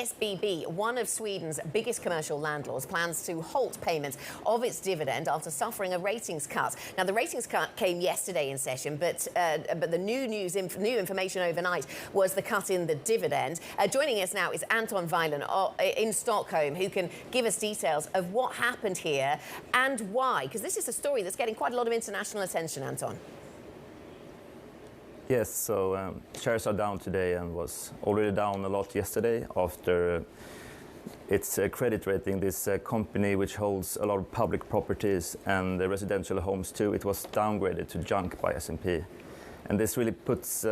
SBB, one of Sweden's biggest commercial landlords, plans to halt payments of its dividend after suffering a ratings cut. Now, the ratings cut came yesterday in session, but the new information overnight was the cut in the dividend. Joining us now is Anton Wilen in Stockholm, who can give us details of what happened here and why, because this is a story that's getting quite a lot of international attention, Anton. Yes, so shares are down today and was already down a lot yesterday after its credit rating. This company, which holds a lot of public properties and residential homes too, it was downgraded to junk by S&P. And this really puts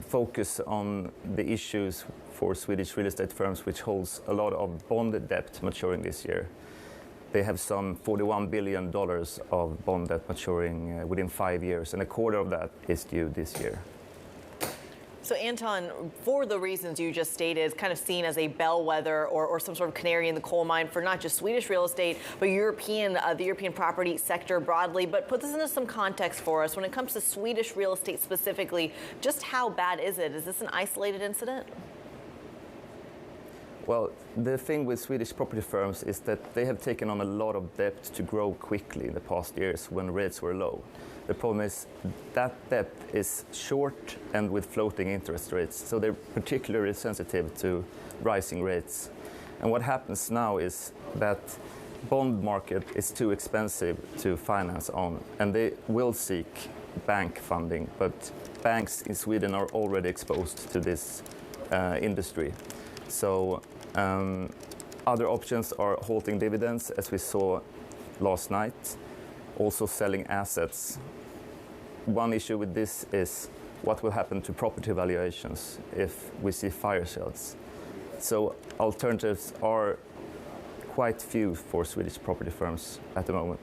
focus on the issues for Swedish real estate firms, which holds a lot of bond debt maturing this year. They have some $41 billion of bond debt maturing within 5 years, and a quarter of that is due this year. So, Anton, for the reasons you just stated, it's kind of seen as a bellwether or some sort of canary in the coal mine for not just Swedish real estate, but the European property sector broadly. But put this into some context for us. When it comes to Swedish real estate specifically, just how bad is it? Is this an isolated incident? Well, the thing with Swedish property firms is that they have taken on a lot of debt to grow quickly in the past years when rates were low. The problem is that debt is short and with floating interest rates, so they're particularly sensitive to rising rates. And what happens now is that bond market is too expensive to finance on, and they will seek bank funding, but banks in Sweden are already exposed to this industry. So other options are halting dividends, as we saw last night, also selling assets. One issue with this is what will happen to property valuations if we see fire sales. So alternatives are quite few for Swedish property firms at the moment.